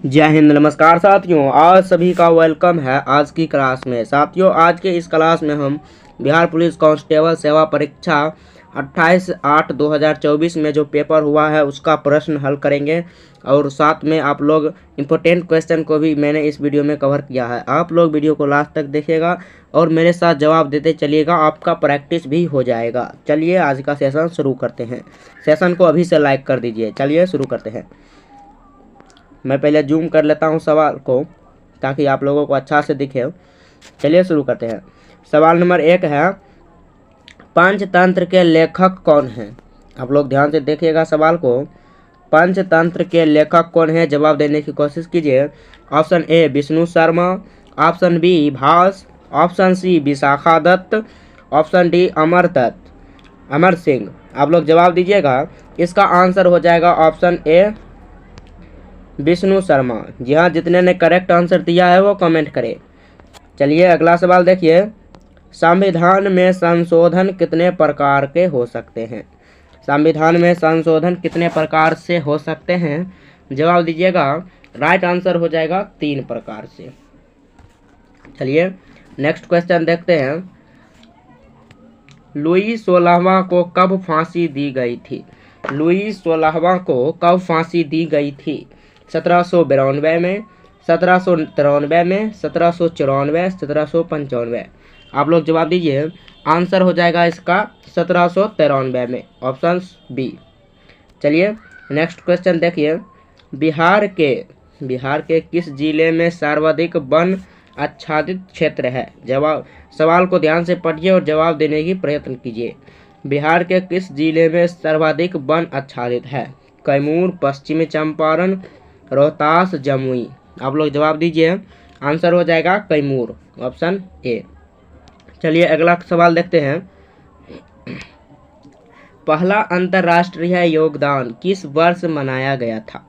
जय हिंद। नमस्कार साथियों, आज सभी का वेलकम है आज की क्लास में। साथियों, आज के इस क्लास में हम बिहार पुलिस कांस्टेबल सेवा परीक्षा 28/8/2024 में जो पेपर हुआ है उसका प्रश्न हल करेंगे और साथ में आप लोग इम्पोर्टेंट क्वेश्चन को भी मैंने इस वीडियो में कवर किया है। आप लोग वीडियो को लास्ट तक देखिएगा और मेरे साथ जवाब देते चलिएगा, आपका प्रैक्टिस भी हो जाएगा। चलिए आज का सेशन शुरू करते हैं। सेशन को अभी से लाइक कर दीजिए। चलिए शुरू करते हैं। मैं पहले जूम कर लेता हूं सवाल को ताकि आप लोगों को अच्छा से दिखे। चलिए शुरू करते हैं। सवाल नंबर 1 है, पंचतंत्र के लेखक कौन हैं? आप लोग ध्यान से देखिएगा सवाल को। पंचतंत्र के लेखक कौन है? जवाब देने की कोशिश कीजिए। Option A Vishnu Sharma, option B Bhasa, option C Vishakha Datta, option D Amar Singh. आप लोग जवाब दीजिएगा। इसका आंसर हो जाएगा ऑप्शन ए विष्णु शर्मा। जी हाँ, जितने ने करेक्ट आंसर दिया है वो कमेंट करें। चलिए अगला सवाल देखिए। संविधान में संशोधन कितने प्रकार के हो सकते हैं? संविधान में संशोधन कितने प्रकार से हो सकते हैं? जवाब दीजिएगा। राइट आंसर हो जाएगा 3 प्रकार से। चलिए नेक्स्ट क्वेश्चन देखते हैं। लुई 16वां को कब फांसी दी गई थी? लुई 16वां को कब फांसी दी गई थी? 1792 में, 1793 में, 1794, 1795। आप लोग जवाब दीजिए। आंसर हो जाएगा इसका 1793 में, ऑप्शन बी। चलिए नेक्स्ट क्वेश्चन देखिए। बिहार के किस जिले में सर्वाधिक वन आच्छादित क्षेत्र है? जवाब सवाल को ध्यान से पढ़िए और जवाब देने की प्रयत्न कीजिए। बिहार के किस जिले में सर्वाधिक वन आच्छादित है? कैमूर, पश्चिमी चंपारण, रोहतास, जमुई। आप लोग जवाब दीजिए। आंसर हो जाएगा कैमूर, ऑप्शन ए। चलिए अगला सवाल देखते हैं। पहला अंतर्राष्ट्रीय योगदान किस वर्ष मनाया गया था?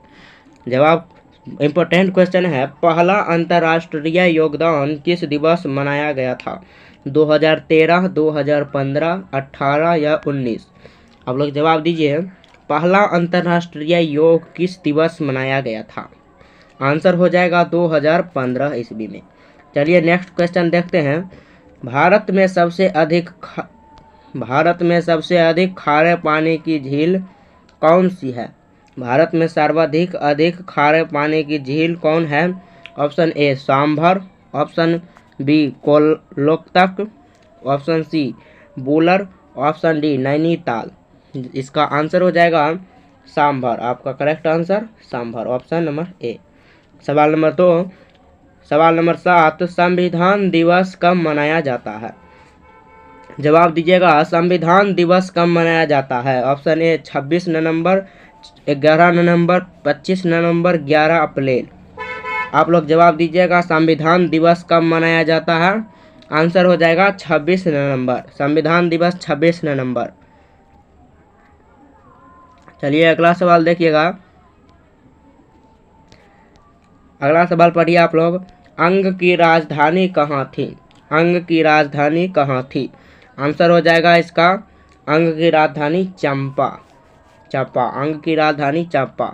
जवाब इम्पोर्टेंट क्वेश्चन है। पहला अंतर्राष्ट्रीय योगदान किस दिवस मनाया गया था? 2013, 2015, 18 या 19? आप लोग जवाब दीजिए। पहला अंतर्राष्ट्रीय योग किस दिवस मनाया गया था? आंसर हो जाएगा 2015 ईस्वी में। चलिए नेक्स्ट क्वेश्चन देखते हैं। भारत में सबसे अधिक खारे पानी की झील कौन सी है? भारत में सर्वाधिक अधिक खारे पानी की झील कौन है? Option A Sambhar, option B Loktak, option C Wular, option D Nainital. इसका आंसर हो जाएगा सांभर। आपका correct answer Sambhar, option number A. सवाल नंबर 2, सवाल नंबर 7, संविधान दिवस कब मनाया जाता है? जवाब दीजिएगा। संविधान दिवस कब मनाया जाता है? ऑप्शन ए 26 नवंबर, 11 नवंबर, 25 नवंबर, 11 अप्रैल। आप लोग जवाब दीजिएगा। संविधान दिवस कब मनाया जाता है? आंसर हो जाएगा 26 नवंबर। संविधान दिवस 26 नवंबर। चलिए अगला सवाल देखिएगा। अगला सवाल पढ़िए आप लोग। अंग की राजधानी कहाँ थी? अंग की राजधानी कहाँ थी? आंसर हो जाएगा इसका अंग की राजधानी चंपा। अंग की राजधानी चंपा।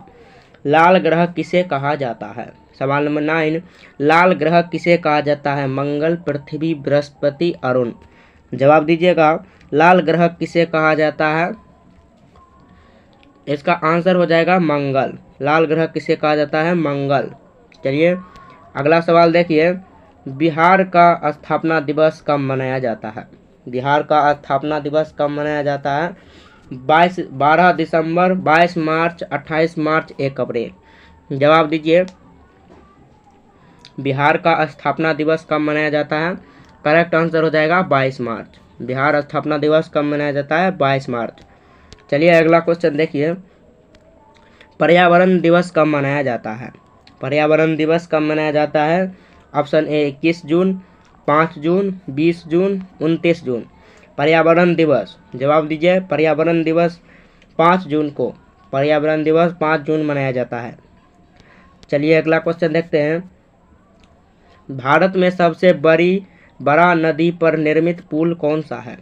लाल ग्रह किसे कहा जाता है? सवाल नंबर 9, लाल ग्रह किसे कहा जाता है? मंगल, पृथ्वी, बृहस्पति, अरुण। जवाब दीजिएगा। लाल ग्रह किसे कहा जाता है? इसका आंसर हो जाएगा मंगल। लाल ग्रह किसे कहा जाता है? मंगल। चलिए अगला सवाल देखिए। बिहार का स्थापना दिवस कब मनाया जाता है? बिहार का स्थापना दिवस कब मनाया जाता है? 12 दिसंबर, 22 मार्च, 28 मार्च, 1 अप्रैल। जवाब दीजिए। बिहार का स्थापना दिवस कब मनाया जाता है? करेक्ट आंसर हो जाएगा 22 मार्च। बिहार स्थापना दिवस कब मनाया जाता है? 22 मार्च। चलिए अगला क्वेश्चन देखिए। पर्यावरण दिवस कब मनाया जाता है? पर्यावरण दिवस कब मनाया जाता है? ऑप्शन ए 21 जून, 5 जून, 20 जून, 29 जून। पर्यावरण दिवस जवाब दीजिए। पर्यावरण दिवस 5 जून को, पर्यावरण दिवस 5 जून मनाया जाता है। चलिए अगला क्वेश्चन देखते हैं। भारत में सबसे बड़ा नदी पर निर्मित पुल कौन सा है?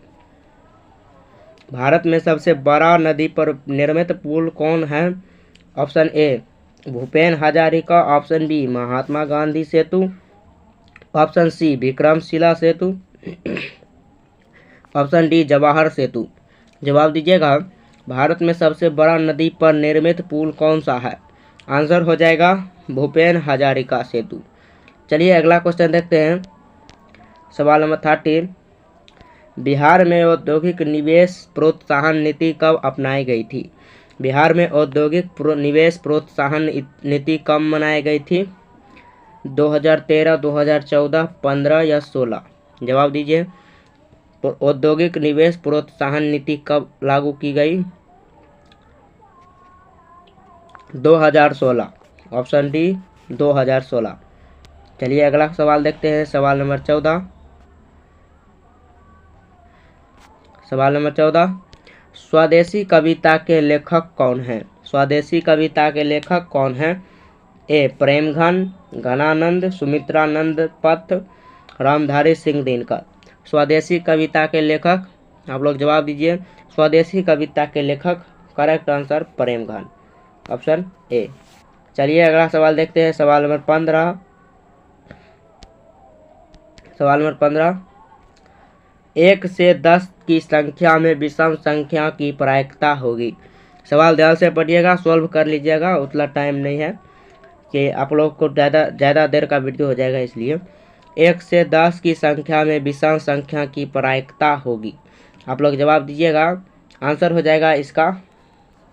भारत में सबसे बड़ा नदी पर निर्मित पुल कौन है? Option A Bhupen Hazarika, option B Mahatma Gandhi Setu, option C Vikramshila Setu, option D Jawahar Setu. जवाब दीजिएगा। भारत में सबसे बड़ा नदी पर निर्मित पुल कौन सा है? आंसर हो जाएगा भूपेन हजारिका सेतु। चलिए अगला क्वेश्चन देखते हैं। सवाल नंबर 30। बिहार में औद्योगिक निवेश प्रोत्साहन नीति कब अपनाई गई थी? बिहार में औद्योगिक निवेश प्रोत्साहन नीति कब बनाई गई थी? 2013, 2014, 15 या 16? जवाब दीजिए। औद्योगिक निवेश प्रोत्साहन नीति कब लागू की गई? 2016। Option D 2016। चलिए अगला सवाल देखते हैं। सवाल नंबर 14। सवाल नंबर 14। स्वदेशी कविता के लेखक कौन हैं? स्वदेशी कविता के लेखक कौन हैं? ए प्रेमघन, घनानंद, सुमित्रानंद पथ, रामधारी सिंह दिनकर। स्वदेशी कविता के लेखक, आप लोग जवाब दीजिए। स्वदेशी कविता के लेखक, correct answer Premghan, option A. चलिए अगला सवाल देखते हैं। सवाल नंबर 15। सवाल नंबर 15। 1 से 10 की संख्या में विषम संख्या की प्रायिकता होगी। सवाल ध्यान से पढ़िएगा, सॉल्व कर लीजिएगा, उतना टाइम नहीं है कि आप लोग को ज़्यादा देर का वीडियो हो जाएगा, इसलिए 1 से 10 की संख्या में विषम संख्या की प्रायिकता होगी। आप लोग जवाब दीजिएगा। आंसर हो जाएगा इसका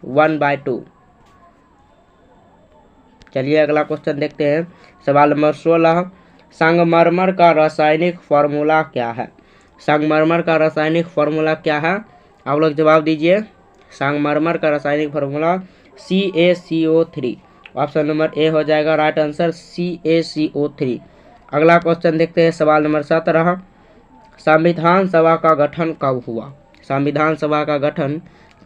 1/2। चलिए अगला क्वेश्चन देखते हैं। सवाल नंबर 16। संगमरमर का रासायनिक फार्मूला क्या है? संगमरमर का रासायनिक फार्मूला क्या है? आप लोग जवाब दीजिए। संगमरमर का रासायनिक फार्मूला CaCO3। ऑप्शन नंबर ए हो जाएगा राइट आंसर, CaCO3। अगला क्वेश्चन देखते हैं। सवाल नंबर 17। संविधान सभा का गठन कब हुआ? संविधान सभा का गठन,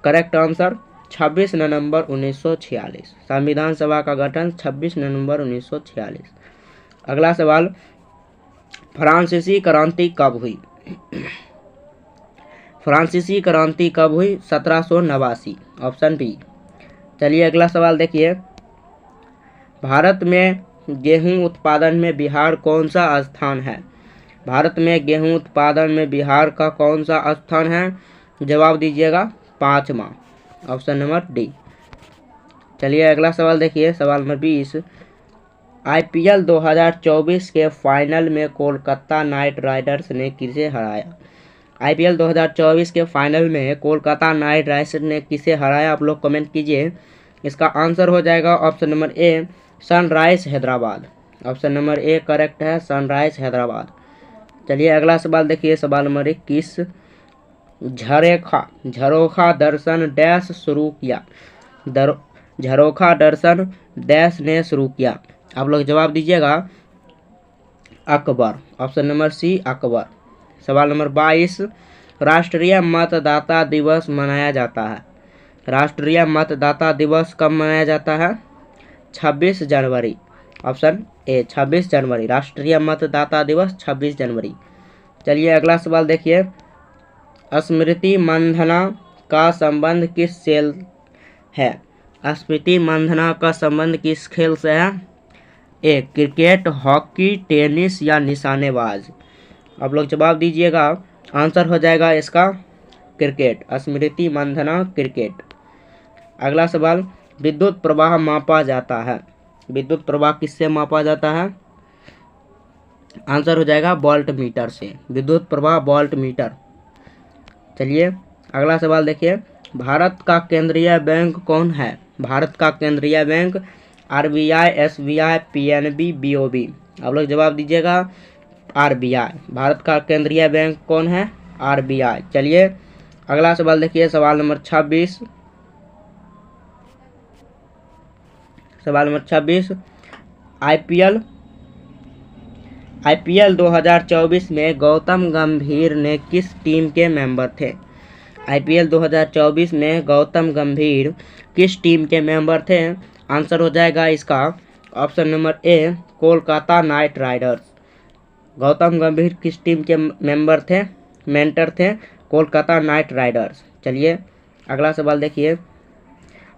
करेक्ट आंसर 26 नवंबर 1946। संविधान सभा का गठन 26 नवंबर 1946। अगला सवाल, फ्रांसीसी क्रांति कब हुई? फ्रांसीसी क्रांति कब हुई? 1789, ऑप्शन बी। चलिए अगला सवाल देखिए। भारत में गेहूं उत्पादन में बिहार कौन सा स्थान है? भारत में गेहूं उत्पादन में बिहार का कौन सा स्थान है? जवाब दीजिएगा 5वां, ऑप्शन नंबर डी। चलिए अगला सवाल देखिए। सवाल नंबर 20। IPL 2024 के फाइनल में कोलकाता नाइट राइडर्स ने किसे हराया? IPL 2024 के फाइनल में कोलकाता नाइट राइडर्स ने किसे हराया? आप लोग कमेंट कीजिए। इसका आंसर हो जाएगा option number A sunrise Hyderabad. Option number A correct है, सनराइज हैदराबाद। चलिए अगला सवाल देखिए। सवाल नंबर 21। झरोखा दर्शन डैश शुरू किया? झरोखा दर्शन डैश ने शुरू किया? आप लोग जवाब दीजिएगा। Akbar, option number C Akbar. सवाल नंबर 22। राष्ट्रीय मतदाता दिवस मनाया जाता है? राष्ट्रीय मतदाता दिवस कब मनाया जाता है? 26 जनवरी, ऑप्शन ए 26 जनवरी। राष्ट्रीय मतदाता दिवस 26 जनवरी। चलिए अगला सवाल देखिए। स्मृति मंधना का संबंध किस खेल है? स्मृति मंधना का संबंध किस खेल से है? ए क्रिकेट, हॉकी, टेनिस या निशानेबाज? आप लोग जवाब दीजिएगा। आंसर हो जाएगा इसका क्रिकेट, स्मृति मंधना क्रिकेट। अगला सवाल, विद्युत प्रवाह मापा जाता है? विद्युत प्रवाह किससे मापा जाता है? आंसर हो जाएगा वोल्ट मीटर से, विद्युत प्रवाह वोल्ट मीटर। चलिए अगला सवाल देखिए। भारत का केंद्रीय बैंक कौन है? भारत का केंद्रीय bank RBI, SBI, PNB, BOB? आप लोग जवाब दीजिएगा। RBI, भारत का केंद्रीय बैंक कौन है? RBI। चलिए अगला सवाल देखिए। सवाल नंबर 26। सवाल नंबर 26। IPL 2024 में गौतम गंभीर ने किस टीम के मेंबर थे? IPL 2024 में गौतम गंभीर किस टीम के मेंबर थे? आंसर हो जाएगा इसका ऑप्शन नंबर ए कोलकाता नाइट राइडर्स। गौतम गंभीर किस टीम के मेंबर थे? मेंटर थे कोलकाता नाइट राइडर्स। चलिए अगला सवाल देखिए।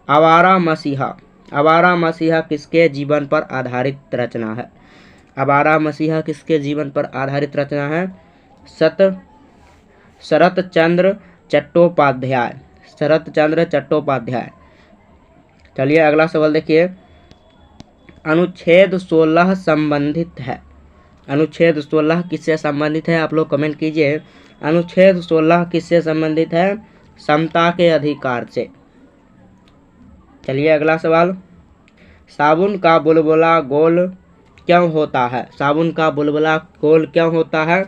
आवारा मसीहा आवारा मसीहा किसके जीवन पर आधारित रचना है? आवारा मसीहा किसके जीवन पर आधारित रचना है? शरत चंद्र चट्टोपाध्याय। शरत चंद्र चट्टोपाध्याय। चलिए अगला सवाल देखिए। अनुच्छेद 16 संबंधित है। अनुच्छेद 16 किससे संबंधित है? आप लोग कमेंट कीजिए। अनुच्छेद 16 किससे संबंधित है? समता के अधिकार से। चलिए अगला सवाल। साबुन का बुलबुला गोल क्यों होता है? साबुन का बुलबुला गोल क्यों होता है?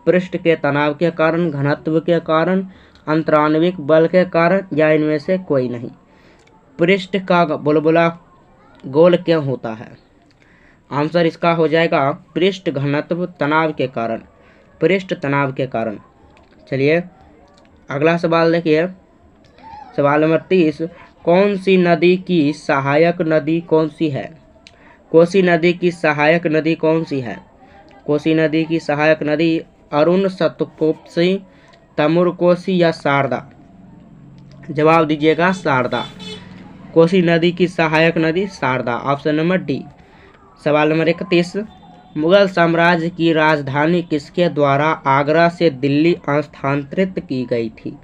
पृष्ठ के तनाव के कारण, घनत्व के कारण, अंतराण्विक बल के कारण, या इनमें से कोई नहीं। पृष्ठ का बुलबुला गोल क्यों होता है? आंसर इसका हो जाएगा पृष्ठ घनत्व तनाव के कारण, पृष्ठ तनाव के कारण। चलिए अगला सवाल देखिए। सवाल नंबर 30। कौन सी नदी की सहायक नदी कौन सी है? कोसी नदी की सहायक नदी कौन सी है? कोसी नदी की सहायक नदी अरुण, सतकोसी, तमुर कोसी या शारदा? जवाब दीजिएगा शारदा। कोसी नदी की सहायक नदी शारदा, ऑप्शन नंबर डी। सवाल नंबर 31। मुगल साम्राज्य की राजधानी किसके द्वारा आगरा से दिल्ली स्थानांतरित की गई थी?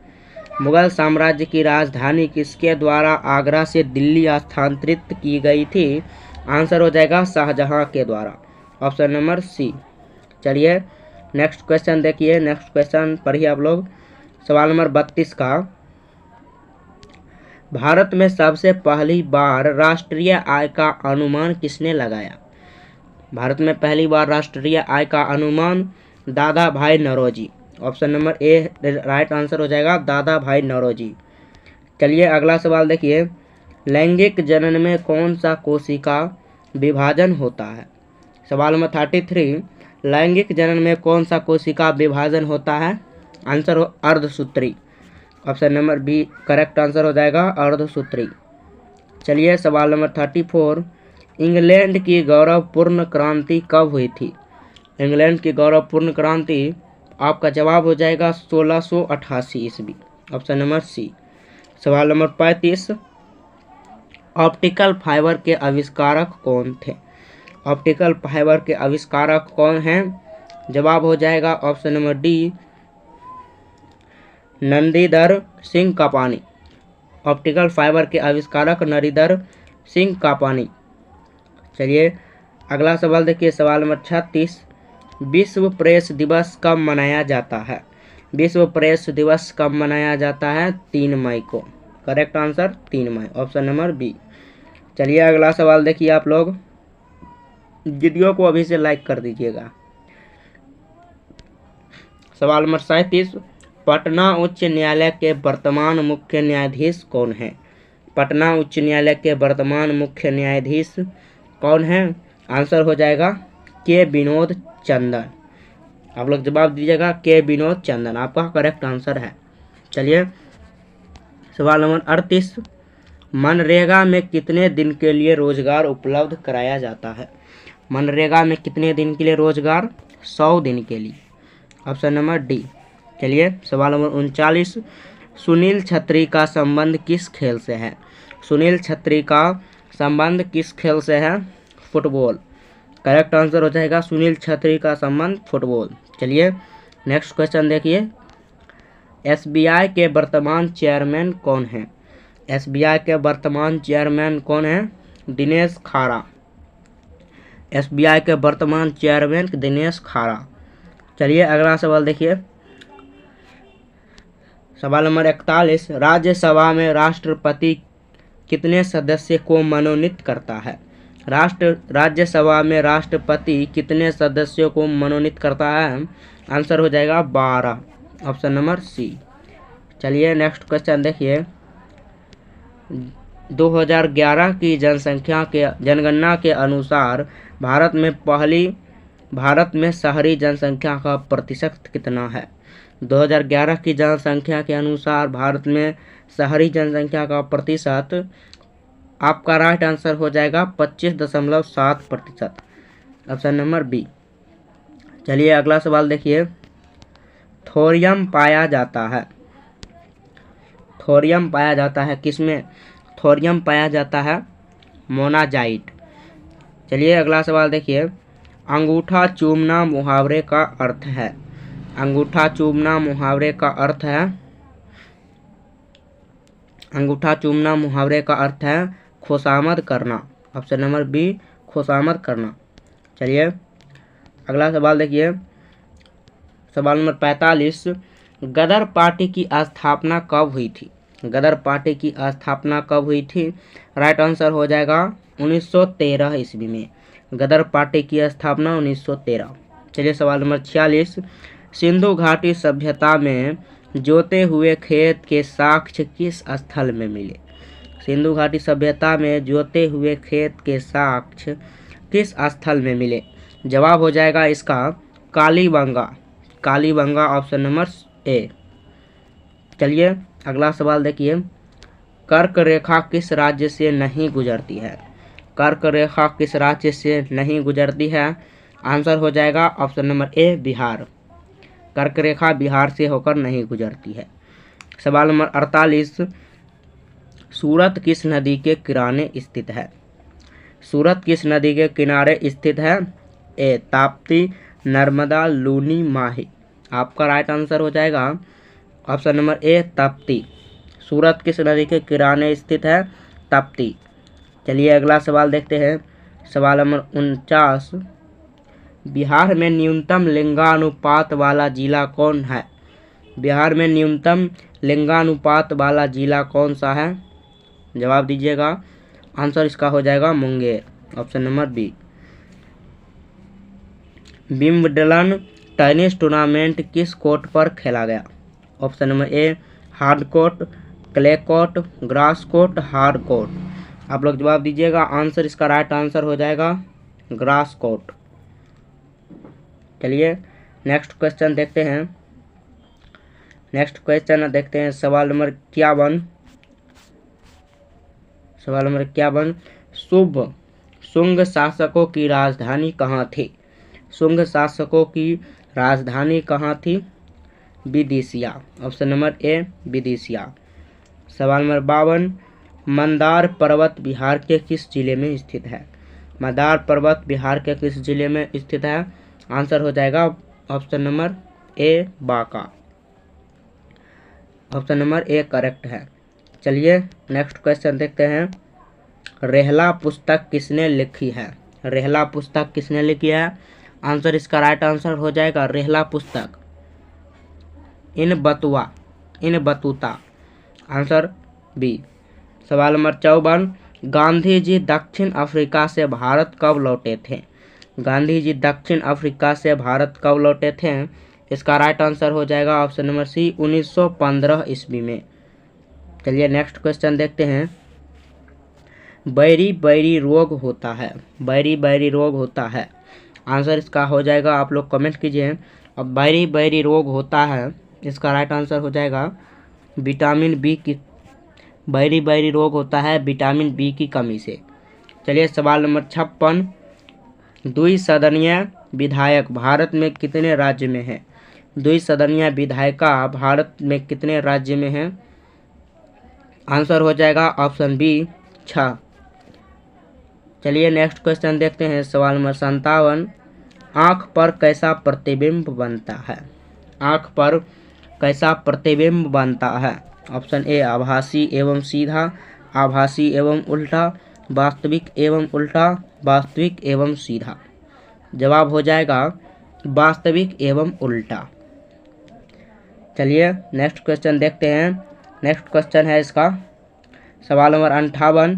मुगल साम्राज्य की राजधानी किसके द्वारा आगरा से दिल्ली स्थानांतरित की गई थी? आंसर हो जाएगा शाहजहां के द्वारा, ऑप्शन नंबर सी। चलिए नेक्स्ट क्वेश्चन देखिए। नेक्स्ट क्वेश्चन पढ़िए आप लोग। सवाल नंबर 32 का। भारत में सबसे पहली बार राष्ट्रीय आय का अनुमान किसने लगाया? भारत में पहली बार राष्ट्रीय आय का अनुमान Dadabhai Naoroji, option number A right answer हो जाएगा, दादा भाई नौरोजी। चलिए अगला सवाल देखिए। लैंगिक जनन में कौन सा कोशिका विभाजन होता है? सवाल नंबर 33। लैंगिक जनन में कौन सा कोशिका विभाजन होता है? आंसर हो अर्धसूत्री, option number B correct answer हो जाएगा, अर्धसूत्री। चलिए सवाल नंबर 34। इंग्लैंड की गौरवपूर्ण क्रांति कब हुई थी? इंग्लैंड की गौरवपूर्ण क्रांति आपका जवाब हो जाएगा 1688 ईस्वी, ऑप्शन नंबर सी। सवाल नंबर 35। ऑप्टिकल फाइबर के आविष्कारक कौन थे? ऑप्टिकल फाइबर के आविष्कारक कौन हैं? जवाब हो जाएगा option number D Nandidhar Singh Kapany. Optical fibre के आविष्कारक नंदीधर सिंह कापानी। चलिए अगला सवाल देखिए। सवाल नंबर 36। विश्व प्रेस दिवस कब मनाया जाता है? विश्व प्रेस दिवस कब मनाया जाता है? 3 मई को, करेक्ट आंसर 3 मई, ऑप्शन नंबर बी। चलिए अगला सवाल देखिए आप लोग। वीडियो को अभी से लाइक कर दीजिएगा। सवाल नंबर 37। पटना उच्च न्यायालय के वर्तमान मुख्य न्यायाधीश कौन है? पटना उच्च न्यायालय के वर्तमान मुख्य न्यायाधीश कौन है? आंसर हो जाएगा के विनोद चंदन। आप लोग जवाब दीजिएगा के विनोद चंदन, आपका करेक्ट आंसर है। चलिए सवाल नंबर 38। मनरेगा में कितने दिन के लिए रोजगार उपलब्ध कराया जाता है? मनरेगा में कितने दिन के लिए रोजगार? 100 दिन के लिए, ऑप्शन नंबर डी। चलिए सवाल नंबर 39। सुनील छेत्री का संबंध किस खेल से है? सुनील छेत्री का संबंध किस खेल से है? फुटबॉल, करेक्ट आंसर हो जाएगा सुनील छेत्री का संबंध फुटबॉल। चलिए नेक्स्ट क्वेश्चन देखिए। एसबीआई के वर्तमान चेयरमैन कौन है? एसबीआई के वर्तमान चेयरमैन कौन है? दिनेश खारा। एसबीआई के वर्तमान चेयरमैन दिनेश खारा। चलिए अगला सवाल देखिए। सवाल नंबर 41। राज्यसभा में राष्ट्रपति कितने सदस्य को मनोनीत करता है? राज्यसभा में राष्ट्रपति कितने सदस्यों को मनोनीत करता है? आंसर हो जाएगा 12, ऑप्शन नंबर सी। चलिए नेक्स्ट क्वेश्चन देखिए। 2011 की जनगणना के अनुसार भारत में शहरी जनसंख्या का प्रतिशत कितना है? 2011 की जनसंख्या के अनुसार भारत में शहरी जनसंख्या का प्रतिशत आपका राइट आंसर हो जाएगा 25.7%, ऑप्शन नंबर बी। चलिए अगला सवाल देखिए। थोरियम पाया जाता है, थोरियम पाया जाता है किसमें? थोरियम पाया जाता है मोनाजाइट। चलिए अगला सवाल देखिए, अंगूठा चूमना मुहावरे का अर्थ है। अंगूठा चूमना मुहावरे का अर्थ है, अंगूठा चूमना मुहावरे का अर्थ है खुशामद करना। ऑप्शन नंबर बी, खुशामद करना। चलिए अगला सवाल देखिए, सवाल नंबर 45, गदर पार्टी की स्थापना कब हुई थी? गदर पार्टी की स्थापना कब हुई थी? राइट आंसर हो जाएगा 1913 ईस्वी में। गदर पार्टी की स्थापना 1913। चलिए सवाल नंबर 46, सिंधु घाटी सभ्यता में जोते हुए खेत के साक्ष्य किस स्थल में मिले? सिंधु घाटी सभ्यता में जोते हुए खेत के साक्ष्य किस स्थल में मिले? जवाब हो जाएगा इसका Kalibanga. Kalibanga option number A. चलिए अगला सवाल देखिए, कर्क रेखा किस राज्य से नहीं गुजरती है? कर्क रेखा किस राज्य से नहीं गुजरती है? आंसर हो जाएगा ऑप्शन नंबर ए, बिहार। कर्क रेखा बिहार से होकर नहीं गुजरती है। सवाल नंबर 48, सूरत किस नदी के किनारे स्थित है? सूरत किस नदी के किनारे स्थित है? ए, ताप्ती, नर्मदा, लूनी, माही। आपका राइट आंसर हो जाएगा ऑप्शन नंबर ए, ताप्ती। सूरत किस नदी के किनारे स्थित है? ताप्ती। चलिए अगला सवाल देखते हैं, सवाल नंबर 49, बिहार में न्यूनतम लिंगानुपात वाला जिला कौन है? बिहार में न्यूनतम लिंगानुपात वाला जिला कौन सा है? जवाब दीजिएगा। आंसर इसका हो जाएगा Munger. Option number B. Wimbledon tennis tournament किस कोर्ट पर खेला गया? Option number A, hard court, clay court, grass court, hard court. आप लोग जवाब दीजिएगा। आंसर इसका राइट आंसर हो जाएगा ग्रास कोर्ट। चलिए नेक्स्ट क्वेश्चन देखते हैं। नेक्स्ट क्वेश्चन देखते हैं सवाल नंबर 51। सवाल नंबर 51, शुंग शासकों की राजधानी कहाँ थी? शुंग शासकों की राजधानी कहाँ थी? Vidisha. Option number A, Vidisha. सवाल नंबर 52, मंदार पर्वत बिहार के किस जिले में स्थित है? मंदार पर्वत बिहार के किस जिले में स्थित है? आंसर हो जाएगा option number A, Banka. Option number A correct है। चलिए नेक्स्ट क्वेश्चन देखते हैं, रेहला पुस्तक किसने लिखी है? रेहला पुस्तक किसने लिखी है? आंसर इसका राइट आंसर हो जाएगा रेहला पुस्तक इन बतूता। Answer B. सवाल नंबर 54, गांधी जी दक्षिण अफ्रीका से भारत कब लौटे थे? गांधी जी दक्षिण अफ्रीका से भारत कब लौटे थे? इसका राइट आंसर हो जाएगा ऑप्शन नंबर सी, 1915 ईस्वी में। चलिए नेक्स्ट क्वेश्चन देखते हैं, बैरी बैरी रोग होता है। बैरी बैरी रोग होता है। आंसर इसका हो जाएगा, आप लोग कमेंट कीजिए। अब बैरी बैरी रोग होता है, इसका राइट आंसर हो जाएगा विटामिन बी की। बैरी बैरी रोग होता है विटामिन बी की कमी से। चलिए सवाल नंबर 56, द्विसदनीय विधायक भारत में कितने राज्य में है? द्विसदनीय विधायिका भारत में कितने राज्य में है? आंसर हो जाएगा ऑप्शन बी, 6। चलिए नेक्स्ट क्वेश्चन देखते हैं, सवाल नंबर 57, आँख पर कैसा प्रतिबिंब बनता है? आँख पर कैसा प्रतिबिंब बनता है? ऑप्शन ए, आभासी एवं सीधा, आभासी एवं उल्टा, वास्तविक एवं उल्टा, वास्तविक एवं सीधा। जवाब हो जाएगा वास्तविक एवं उल्टा। चलिए नेक्स्ट क्वेश्चन देखते हैं। नेक्स्ट क्वेश्चन है इसका सवाल नंबर 58,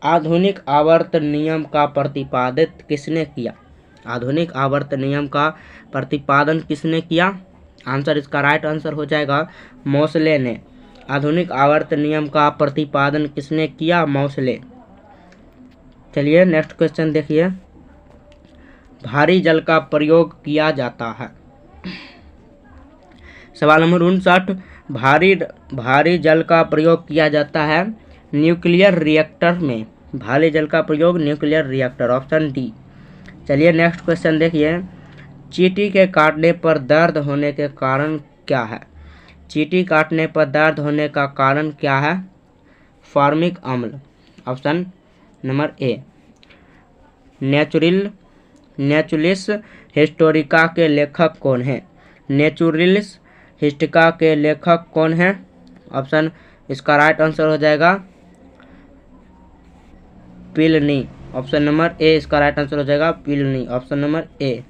आधुनिक आवर्त नियम का प्रतिपादित किसने किया? आधुनिक आवर्त नियम का प्रतिपादन किसने किया? आंसर इसका राइट आंसर हो जाएगा मोसले ने। आधुनिक आवर्त नियम का प्रतिपादन किसने किया? मोसले। चलिए नेक्स्ट क्वेश्चन देखिए, भारी जल का प्रयोग किया जाता है। सवाल नंबर 59, भारी जल का प्रयोग किया जाता है न्यूक्लियर रिएक्टर में। भारी जल का प्रयोग न्यूक्लियर रिएक्टर, ऑप्शन डी। चलिए नेक्स्ट क्वेश्चन देखिए, चींटी के काटने पर दर्द होने के कारण क्या है? चींटी काटने पर दर्द होने का कारण क्या है? फॉर्मिक अम्ल, ऑप्शन नंबर ए। नेचुरलिस हिस्टोरिका के लेखक कौन हैं? नेचुरलिस हिस्टोरिका के लेखक कौन हैं? ऑप्शन, इसका राइट आंसर हो जाएगा प्लिनी। ऑप्शन नंबर ए इसका राइट आंसर हो जाएगा प्लिनी। Option number A.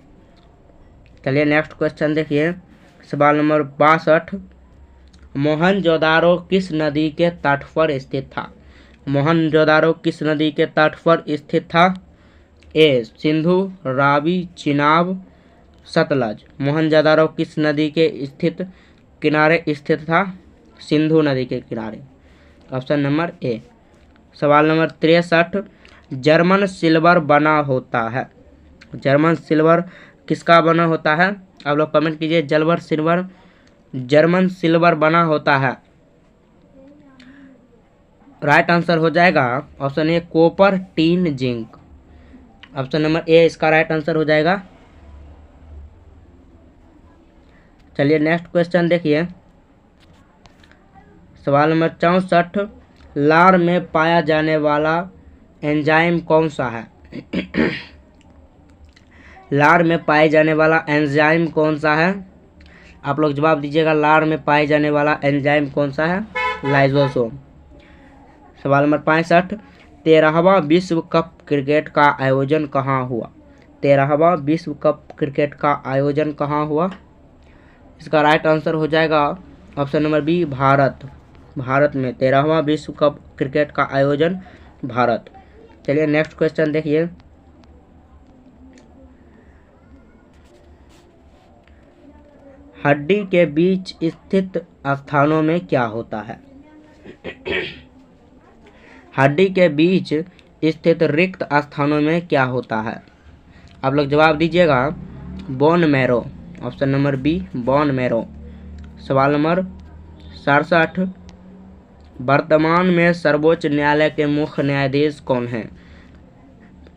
चलिए नेक्स्ट क्वेश्चन देखिए, सवाल नंबर 62। मोहनजोदारो किस नदी के तट पर स्थित था? मोहनजोदारो किस नदी के तट पर स्थित था? ए सिंधु, रावी, चिनाब, सतलज। मोहनजोदारो किस नदी के किनारे स्थित था? सिंधु नदी के किनारे। Option number A. सवाल नंबर 63। जर्मन सिल्वर बना होता है। जर्मन सिल्वर किसका बना होता है? आप लोग कमेंट कीजिए। जर्मन सिल्वर बना होता है। राइट आंसर हो जाएगा ऑप्शन ए copper, tin, zinc. Option number ए इसका राइट आंसर हो जाएगा। चलिए नेक्स्ट क्वेश्चन देखिए, सवाल नंबर 64। लार में पाया जाने वाला एंजाइम कौन सा है? लार में पाए जाने वाला एंजाइम कौन सा है? आप लोग जवाब दीजिएगा। लार में पाए जाने वाला एंजाइम कौन सा है? लाइसोसोम। सवाल नंबर 65। 13वां विश्व कप क्रिकेट का आयोजन कहाँ हुआ? 13वां विश्व कप क्रिकेट का आयोजन कहाँ हुआ? इसका राइट आंसर हो जाएगा option number B Bharat. Bharat में 13वां विश्व कप क्रिकेट का आयोजन भारत। चलिए नेक्स्ट क्वेश्चन देखिए, हड्डी के बीच स्थित स्थानों में क्या होता है? हड्डी के बीच स्थित रिक्त स्थानों में क्या होता है? आप लोग जवाब दीजिएगा। Bone marrow. Option number B bone marrow. सवाल नंबर 67। वर्तमान में सर्वोच्च न्यायालय के मुख्य न्यायाधीश कौन हैं?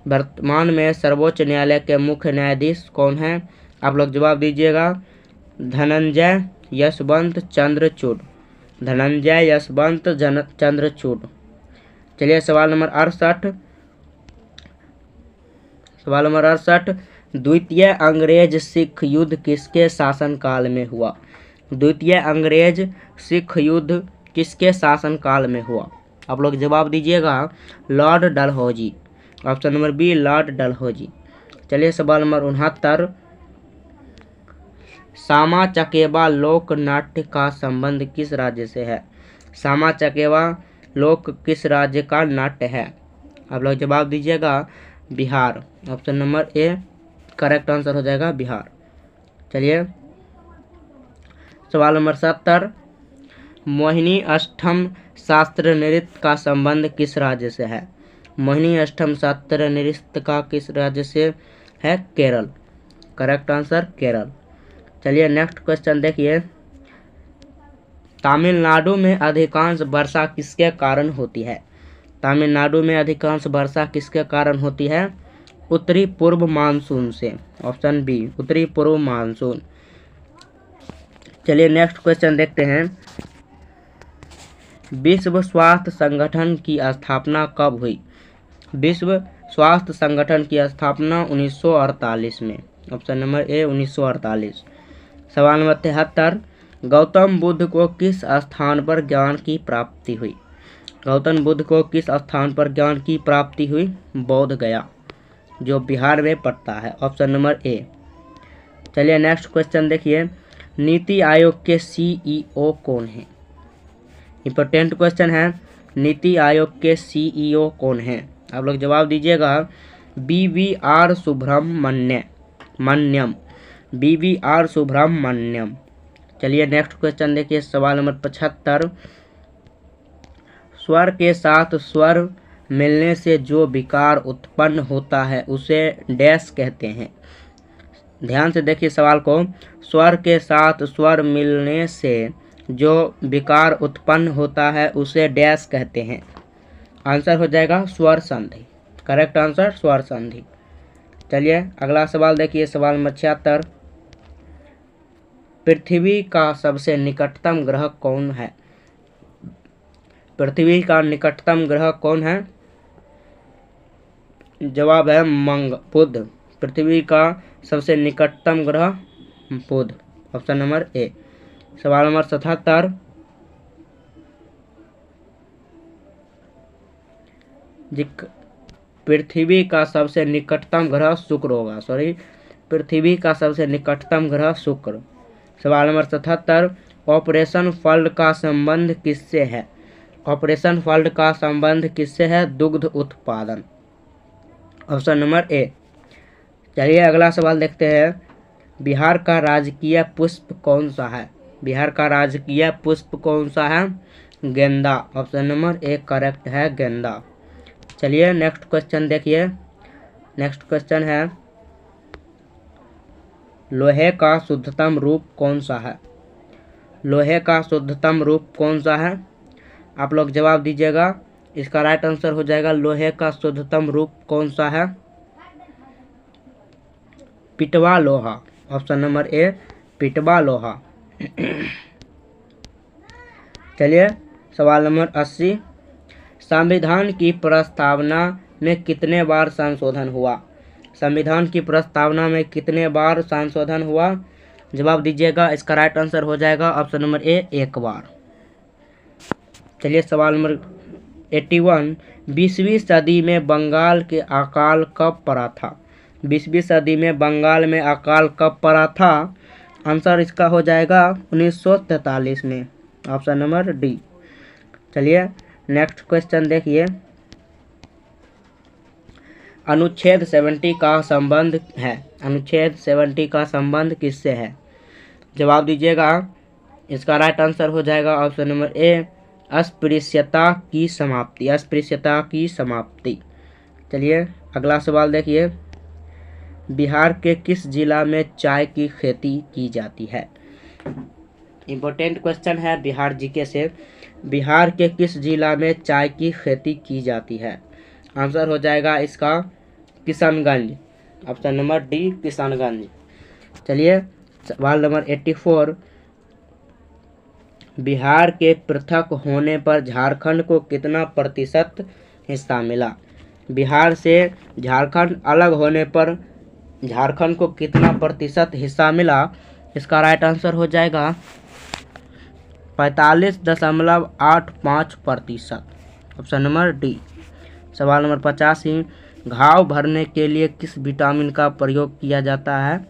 वर्तमान में सर्वोच्च न्यायालय के मुख्य न्यायाधीश कौन हैं? आप लोग जवाब दीजिएगा। धनंजय यशवंत चंद्रचूड़। धनंजय यशवंत चंद्रचूड़। चलिए सवाल नंबर 68। सवाल नंबर 68। द्वितीय अंग्रेज सिख युद्ध किसके शासनकाल में हुआ? द्वितीय अंग्रेज सिख युद्ध किसके शासनकाल में हुआ? आप लोग जवाब दीजिएगा। Lord Dalhousie. Option number B Lord Dalhousie. चलिए सवाल नंबर 69। सामा चकेवा लोक नाट्य का संबंध किस राज्य से है? सामा चकेवा लोक किस राज्य का नाट्य है? आप लोग जवाब दीजिएगा। Bihar. Option number A correct answer हो जाएगा बिहार। चलिए सवाल नंबर 70। मोहिनी अष्टम शास्त्र नृत्य का संबंध किस राज्य से है? मोहिनी अष्टम शास्त्र नृत्य का किस राज्य से है? केरल। Correct answer Kerala. चलिए नेक्स्ट क्वेश्चन देखिए, तमिलनाडु में अधिकांश वर्षा किसके कारण होती है? तमिलनाडु में अधिकांश वर्षा किसके कारण होती है? उत्तरी पूर्व मानसून से। ऑप्शन बी उत्तरी पूर्व मानसून। चलिए नेक्स्ट क्वेश्चन देखते हैं, विश्व स्वास्थ्य संगठन की स्थापना कब हुई? विश्व स्वास्थ्य संगठन की स्थापना 1948 में। ऑप्शन नंबर ए 1948। सवाल नंबर 73। गौतम बुद्ध को किस स्थान पर ज्ञान की प्राप्ति हुई? गौतम बुद्ध को किस स्थान पर ज्ञान की प्राप्ति हुई? बोध गया, जो बिहार में पड़ता है। Option number A. चलिए नेक्स्ट क्वेश्चन देखिए, नीति आयोग के सीईओ कौन है? इंपॉर्टेंट क्वेश्चन है। नीति आयोग के सीईओ कौन है? आप लोग जवाब दीजिएगा। BVR सुब्रमण्यम। BVR सुब्रमण्यम। चलिए नेक्स्ट क्वेश्चन देखिए, सवाल नंबर 75। स्वर के साथ स्वर मिलने से जो विकार उत्पन्न होता है उसे डैश कहते हैं। ध्यान से देखिए सवाल को। स्वर के साथ स्वर मिलने से जो विकार उत्पन्न होता है उसे डैश कहते हैं। आंसर हो जाएगा स्वर संधि। करेक्ट आंसर स्वर संधि। चलिए अगला सवाल देखिए, सवाल नंबर 76। पृथ्वी का सबसे निकटतम ग्रह कौन है? पृथ्वी का निकटतम ग्रह कौन है? जवाब है बुध। पृथ्वी का सबसे निकटतम ग्रह बुध, ऑप्शन नंबर ए। सवाल नंबर 77, पृथ्वी का सबसे निकटतम ग्रह शुक्र होगा, पृथ्वी का सबसे निकटतम ग्रह शुक्र। सवाल नंबर 77, ऑपरेशन फ्लड का संबंध किससे है? ऑपरेशन फ्लड का संबंध किससे है? दुग्ध उत्पादन, ऑप्शन नंबर ए। चलिए अगला सवाल देखते हैं। बिहार का राजकीय पुष्प कौन सा है? बिहार का राजकीय पुष्प कौन सा है? गेंदा, ऑप्शन नंबर ए करेक्ट है, गेंदा। चलिए नेक्स्ट क्वेश्चन देखिए। नेक्स्ट क्वेश्चन है, लोहे का शुद्धतम रूप कौन सा है? लोहे का शुद्धतम रूप कौन सा है? आप लोग जवाब दीजिएगा। इसका राइट आंसर हो जाएगा, लोहे का शुद्धतम रूप कौन सा है? पिटवा लोहा, ऑप्शन नंबर ए पिटवा लोहा। चलिए सवाल नंबर 80, संविधान की प्रस्तावना में कितने बार संशोधन हुआ? संविधान की प्रस्तावना में कितने बार संशोधन हुआ? जवाब दीजिएगा। इसका राइट आंसर हो जाएगा ऑप्शन नंबर ए, एक बार। चलिए सवाल नंबर 81, 20वीं सदी में बंगाल के अकाल कब पड़ा था? 20वीं सदी में बंगाल में अकाल कब पड़ा था? आंसर इसका हो जाएगा 1943 में, ऑप्शन नंबर डी। चलिए नेक्स्ट क्वेश्चन देखिए। अनुच्छेद 70 का संबंध है, अनुच्छेद 70 का संबंध किससे है? जवाब दीजिएगा। इसका राइट आंसर हो जाएगा ऑप्शन नंबर ए, अस्पृश्यता की समाप्ति, अस्पृश्यता की समाप्ति। चलिए अगला सवाल देखिए। बिहार के किस जिला में चाय की खेती की जाती है? इम्पोर्टेंट क्वेश्चन है बिहार जीके से। बिहार के किस जिला में चाय की खेती की जाती है? आंसर हो जाएगा इसका Kishanganj, option number D Kishanganj. चलिए सवाल नंबर 84, बिहार के पृथक होने पर झारखंड को कितना प्रतिशत हिस्सा मिला? बिहार से झारखंड अलग होने पर झारखंड को कितना प्रतिशत हिस्सा मिला? इसका राइट आंसर हो जाएगा 45.85%, ऑप्शन नंबर डी। सवाल नंबर 85, घाव भरने के लिए किस विटामिन का प्रयोग किया जाता है?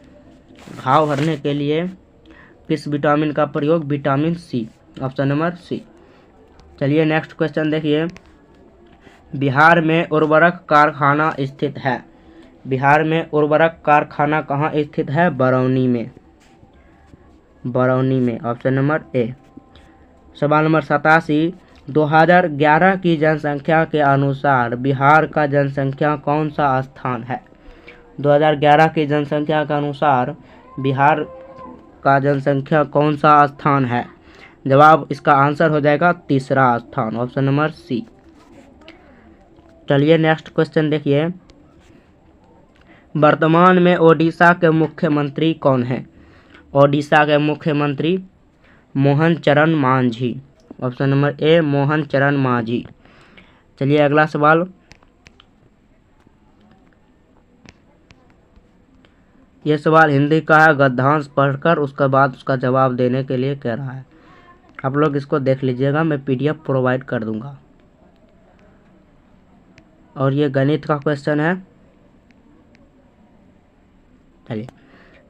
घाव भरने के लिए किस विटामिन का प्रयोग? Vitamin C, option number C. चलिए नेक्स्ट क्वेश्चन देखिए। बिहार में उर्वरक कारखाना स्थित है। बिहार में उर्वरक कारखाना कहाँ स्थित है? बरौनी में, बरौनी में, ऑप्शन नंबर ए। सवाल नंबर 87, 2011 की जनसंख्या के अनुसार बिहार का जनसंख्या कौन सा स्थान है? 2011 की जनसंख्या के अनुसार बिहार का जनसंख्या कौन सा स्थान है? जवाब इसका आंसर हो जाएगा तीसरा स्थान, ऑप्शन नंबर सी। चलिए नेक्स्ट क्वेश्चन देखिए। वर्तमान में ओडिशा के मुख्यमंत्री कौन हैं? ओडिशा के मुख्यमंत्री मोहन चरण मांझी, ऑप्शन नंबर ए मोहन चरण मांझी। चलिए अगला सवाल। यह सवाल हिंदी का है, गद्यांश पढ़कर उसके बाद उसका जवाब देने के लिए कह रहा है। आप लोग इसको देख लीजिएगा, मैं पीडीएफ प्रोवाइड कर दूंगा। और ये गणित का क्वेश्चन है। चलिए,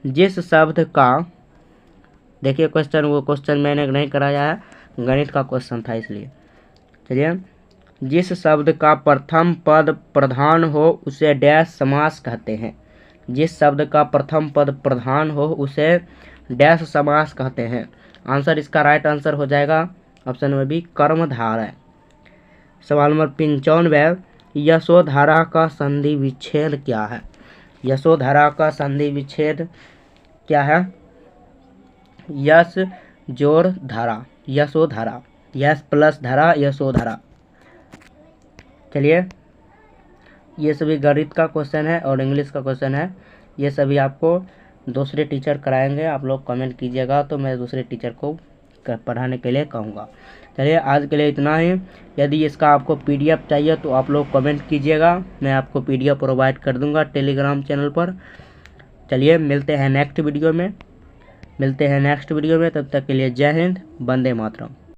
जिस शब्द का, देखिए क्वेश्चन, वो क्वेश्चन मैंने नहीं कराया है, गणित का क्वेश्चन था इसलिए। चलिए, जिस शब्द का प्रथम पद प्रधान हो उसे डैश समास कहते हैं। जिस शब्द का प्रथम पद प्रधान हो उसे डैश समास कहते हैं। आंसर इसका राइट आंसर हो जाएगा ऑप्शन नंबर बी कर्मधारय। सवाल नंबर 95, यशोधारा का संधि विच्छेद क्या है? यशोधारा का संधि विच्छेद क्या है? यश जोड़ धारा, यशोधारा, यश प्लस धारा, यशोधारा। चलिए, ये सभी गणित का क्वेश्चन है और इंग्लिश का क्वेश्चन है। ये सभी आपको दूसरे टीचर कराएंगे, आप लोग कमेंट कीजिएगा तो मैं दूसरे टीचर को पढ़ाने के लिए कहूँगा। चलिए आज के लिए इतना ही। यदि इसका आपको PDF चाहिए तो आप लोग कमेंट कीजिएगा, मैं आपको PDF प्रोवाइड कर दूँगा टेलीग्राम चैनल पर। चलिए मिलते हैं नेक्स्ट वीडियो में, तब तक के लिए जय हिंद, वंदे मातरम।